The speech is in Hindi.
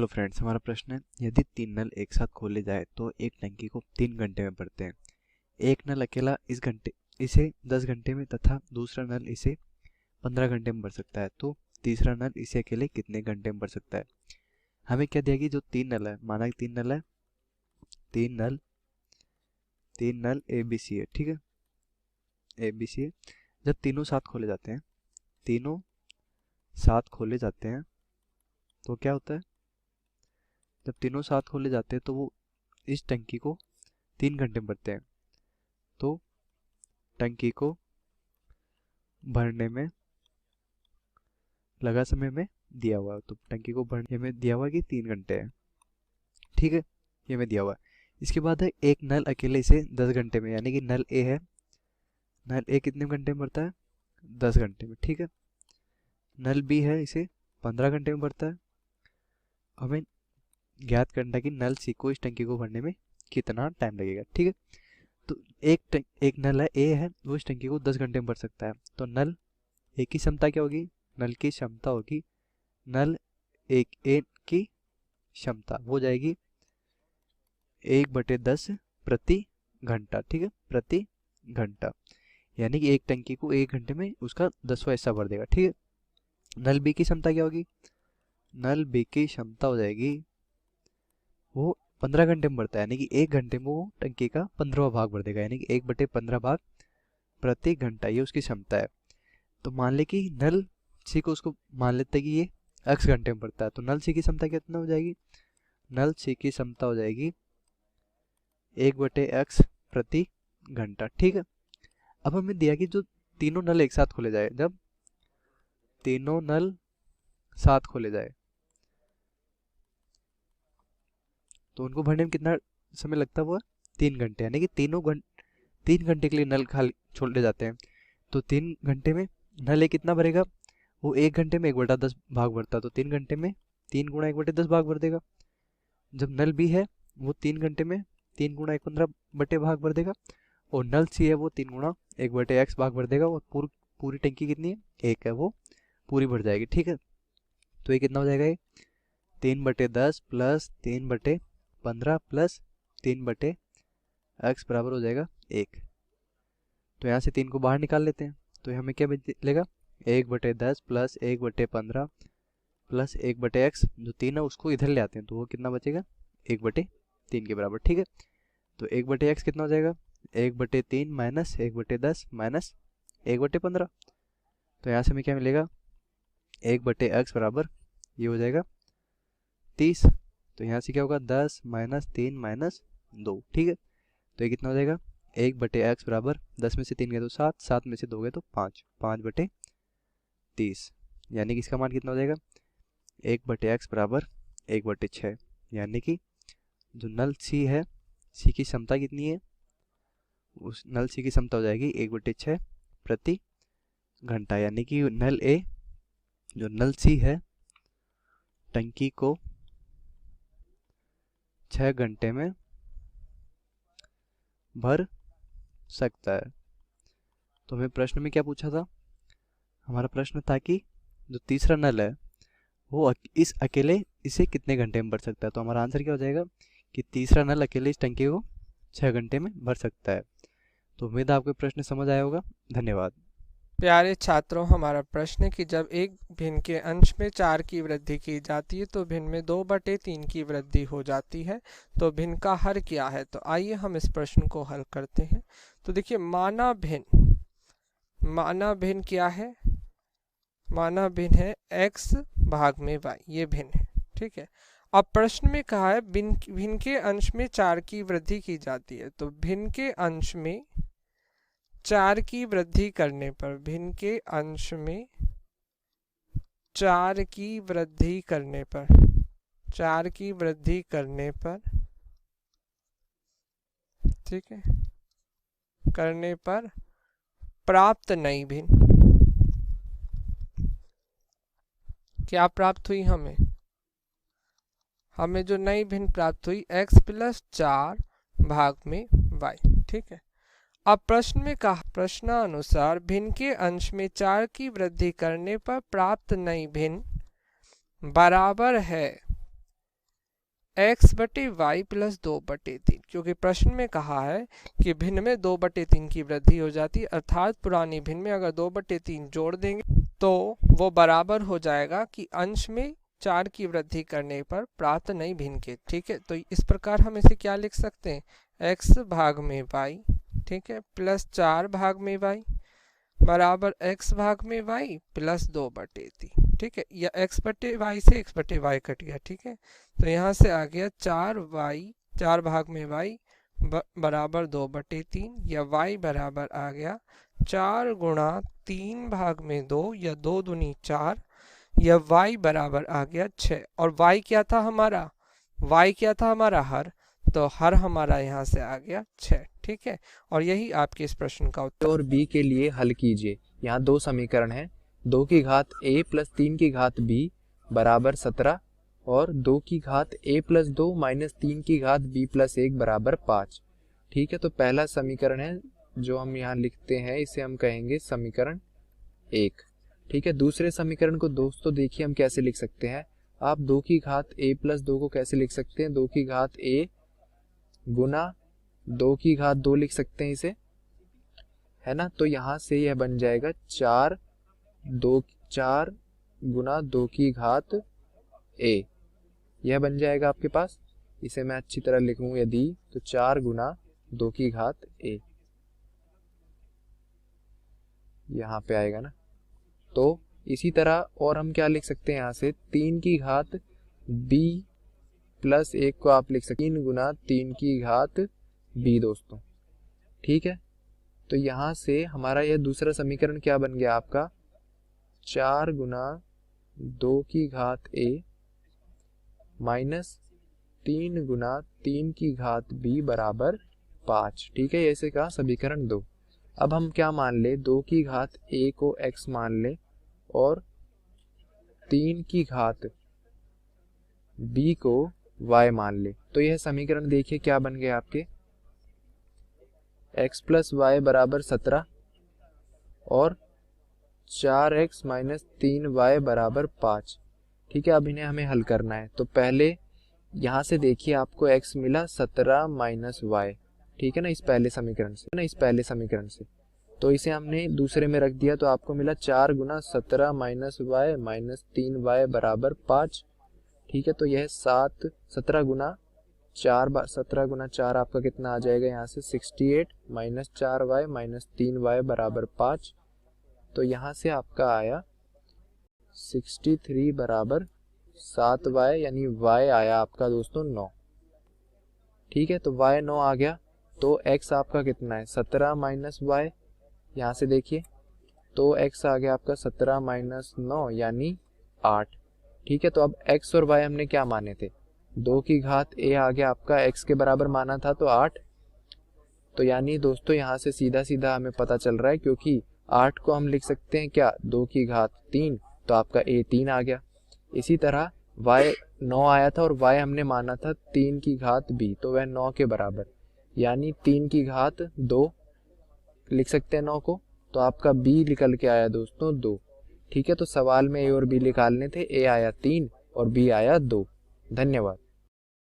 हेलो फ्रेंड्स, हमारा प्रश्न है यदि 3 नल एक साथ खोले जाए तो एक टंकी को 3 घंटे में भरते हैं। एक नल अकेला इसे 10 घंटे में तथा दूसरा नल इसे 15 घंटे में भर सकता है, तो तीसरा नल इसे अकेले कितने घंटे में भर सकता है। हमें क्या दिया कि जो 3 नल है, माना कि 3 नल है, 3 नल ए बी सी है, ठीक है, ए बी सी है। जब तीनों साथ खोले जाते हैं तो क्या होता है, जब तीनों साथ खोले जाते हैं तो वो इस टंकी को 3 घंटे में भरते हैं। तो टंकी को भरने में लगा समय में दिया हुआ है, तो टंकी को भरने में दिया हुआ है कि 3 घंटे है, ठीक है, ये में दिया हुआ है। इसके बाद है एक नल अकेले इसे 10 घंटे में, यानी कि नल ए है, नल ए कितने घंटे में भरता है, 10 घंटे में, ठीक है। नल बी है, इसे 15 घंटे में भरता है। हमें ज्ञात करना है कि नल सी को इस टंकी को भरने में कितना टाइम लगेगा, ठीक है। तो एक नल है ए है, वो इस टंकी को 10 घंटे में भर सकता है। तो नल ए की क्षमता क्या होगी, नल की क्षमता होगी, नल एक ए की क्षमता हो जाएगी 1/10 प्रति घंटा, ठीक है, प्रति घंटा, यानी कि एक टंकी को 1 घंटे में उसका 10वां हिस्सा भर देगा, ठीक है। नल बी की क्षमता क्या होगी, नल बी की क्षमता हो जाएगी, वो 15 घंटे में भरता है, यानी कि 1 घंटे में वो टंकी का 15वां भाग भर देगा, यानी कि 1/15 भाग प्रति घंटा, ये उसकी क्षमता है। तो मान ले कि नल सी को उसको मान लेते हैं कि ये x घंटे में भरता है, तो नल सी की क्षमता कितना हो जाएगी, नल सी की क्षमता हो जाएगी 1/x प्रति घंटा, ठीक है। अब हमें दिया कि जो तीनों नल एक साथ खोले जाए, जब तीनों नल साथ खोले जाए तो उनको भरने में कितना समय लगता है, वो 3 घंटे, यानी कि 3 घंटे के लिए नल खाली छोड़े जाते हैं। तो 3 घंटे में नल ए कितना भरेगा, वो 1 घंटे में 1/10 भाग भरता है, तो 3 घंटे में 3 गुणा 1/10 भाग भर देगा। जब नल बी है, वो 3 घंटे में 3 गुणा 1/15 भाग भर देगा, और नल सी है वो 3 गुणा 1/x भाग भर देगा, और पूरी टंकी कितनी है, 1 है, वो पूरी भर जाएगी, ठीक है। तो ये कितना हो जाएगा, ये 3/10 प्लस 3/15 प्लस 3/x बराबर हो जाएगा 1। तो यहाँ से 3 को बाहर निकाल लेते हैं, तो हमें क्या मिलेगा, 1/10 प्लस 1/15 प्लस 1/x, जो 3 है उसको इधर ले आते हैं, तो वो कितना बचेगा, 1/3 के बराबर, ठीक है। तो 1/x कितना हो जाएगा, 1/3 माइनस 1/10 माइनस 1/15। तो यहाँ से हमें क्या मिलेगा, 1/x बराबर ये हो जाएगा 30। तो यहाँ से क्या होगा, 10 माइनस 3 माइनस 2, ठीक है। तो ये कितना हो जाएगा, 1/x बराबर 10 में से 3 गए तो 7, 7 में से 2 गए तो 5, 5/30, यानी कि इसका मान कितना हो जाएगा, 1/x बराबर 1/6, यानी कि जो नल सी है, सी की क्षमता कितनी है, उस नल सी की क्षमता हो जाएगी 1/6 प्रति घंटा, यानी कि नल ए, जो नल सी है, टंकी को 6 घंटे में भर सकता है। तो हमें प्रश्न में क्या पूछा था, हमारा प्रश्न था कि जो तीसरा नल है वो इस अकेले इसे कितने घंटे में भर सकता है। तो हमारा आंसर क्या हो जाएगा कि तीसरा नल अकेले इस टंकी को 6 घंटे में भर सकता है। तो उम्मीद है आपको प्रश्न समझ आया होगा। धन्यवाद। प्यारे छात्रों, हमारा प्रश्न है कि जब एक भिन्न के अंश में 4 की वृद्धि की जाती है तो भिन्न में 2/3 की वृद्धि हो जाती है, तो भिन्न का हर क्या है। तो आइए हम इस प्रश्न को हल करते हैं। तो देखिए, माना भिन्न क्या है, माना भिन्न है x भाग में y, ये भिन्न है, ठीक है। अब प्रश्न में कहा है भिन्न के अंश में 4 की वृद्धि की जाती है, तो भिन्न के अंश में 4 की वृद्धि करने पर, भिन्न के अंश में 4 की वृद्धि करने पर, 4 की वृद्धि करने पर, ठीक है, करने पर प्राप्त नई भिन्न, क्या प्राप्त हुई, हमें जो नई भिन्न प्राप्त हुई x + 4 भाग में y, ठीक है। अब प्रश्न में कहा, प्रश्नानुसार भिन्न के अंश में 4 की वृद्धि करने पर प्राप्त नई भिन्न बराबर है x बटे वाई प्लस 2/3, क्योंकि प्रश्न में कहा है कि भिन्न में 2/3 की वृद्धि हो जाती है, अर्थात पुरानी भिन्न में अगर 2/3 जोड़ देंगे तो वो बराबर हो जाएगा कि अंश में 4 की वृद्धि करने पर प्राप्त नई भिन्न के। ठीक है, तो इस प्रकार हम इसे क्या लिख सकते हैं, x भाग में y, ठीक है, प्लस 4 भाग में y बराबर x भाग में y प्लस 2/3। ठीक है, या x बटे y से x बटे y कट गया। ठीक है, तो यहाँ से आ गया 4 भाग में y बराबर 2/3, या y बराबर आ गया 4 गुणा 3 भाग में 2, या 2 दूनी 4, या y बराबर आ गया 6। और y क्या था हमारा, हर, तो हर हमारा यहाँ से आ गया 6। ठीक है, और यही आपके इस प्रश्न का उत्तर। और b के लिए हल कीजिए। यहाँ दो समीकरण हैं, 2 की घात a प्लस 3 की घात b बराबर 17 और 2 की घात a प्लस 2 माइनस 3 की घात b प्लस 1 बराबर 5। ठीक है, तो पहला समीकरण है जो हम यहाँ लिखते हैं, इसे हम कहेंगे समीकरण 1। ठीक है, दूसरे समीकरण को दोस्तों देखिए हम कैसे लिख सकते हैं। आप 2 की घात a प्लस 2 को कैसे लिख सकते हैं, 2 की घात a गुना 2 की घात 2 लिख सकते हैं इसे, है ना। तो यहाँ से यह बन जाएगा 4 गुना 2 की घात a, यह बन जाएगा आपके पास। इसे मैं अच्छी तरह लिखूं यदि, तो 4 गुना 2 की घात a यहाँ पे आएगा ना। तो इसी तरह और हम क्या लिख सकते हैं, यहाँ से 3 की घात b प्लस 1 को आप लिख सकते हैं 3 गुना 3 की घात b दोस्तों। ठीक है, तो यहाँ से हमारा यह दूसरा समीकरण क्या बन गया आपका, 4 गुना 2 की घात a माइनस 3 गुना 3 की घात b बराबर 5। ठीक है, ऐसे का समीकरण 2। अब हम क्या मान ले, 2 की घात a को x मान ले और 3 की घात b को y मान ले। तो यह समीकरण देखिए क्या बन गया आपके, x प्लस वाई बराबर 17 और 4x माइनस 3y बराबर 5। ठीक है, अब इन्हें हमें हल करना है। तो पहले यहाँ से देखिए आपको x मिला 17 माइनस y, ठीक है ना, इस पहले समीकरण से तो इसे हमने दूसरे में रख दिया, तो आपको मिला 4 गुना 17 माइनस y माइनस 3y बराबर 5। ठीक है, तो यह 17 गुना 4 आपका कितना आ जाएगा, यहाँ से 68 माइनस 4y माइनस 3y बराबर 5। तो यहाँ से आपका आया 63 बराबर 7y, यानी y आया आपका दोस्तों 9। ठीक है, तो y 9 आ गया। तो x आपका कितना है, 17 माइनस y, यहाँ से देखिए तो x आ गया आपका 17 माइनस 9 यानी 8। ठीक है, तो अब x और y हमने क्या माने थे, 2 की घात a आ गया आपका x के बराबर माना था, तो 8। तो यानी दोस्तों यहाँ से सीधा सीधा हमें पता चल रहा है, क्योंकि 8 को हम लिख सकते हैं क्या, 2 की घात 3, तो आपका a 3 आ गया। इसी तरह y 9 आया था और y हमने माना था 3 की घात b, तो वह 9 के बराबर, यानी 3 की घात 2 लिख सकते हैं 9 को, तो आपका b निकल के आया दोस्तों 2। ठीक है, तो सवाल में a और b निकालने थे, a आया 3 और b आया 2। धन्यवाद।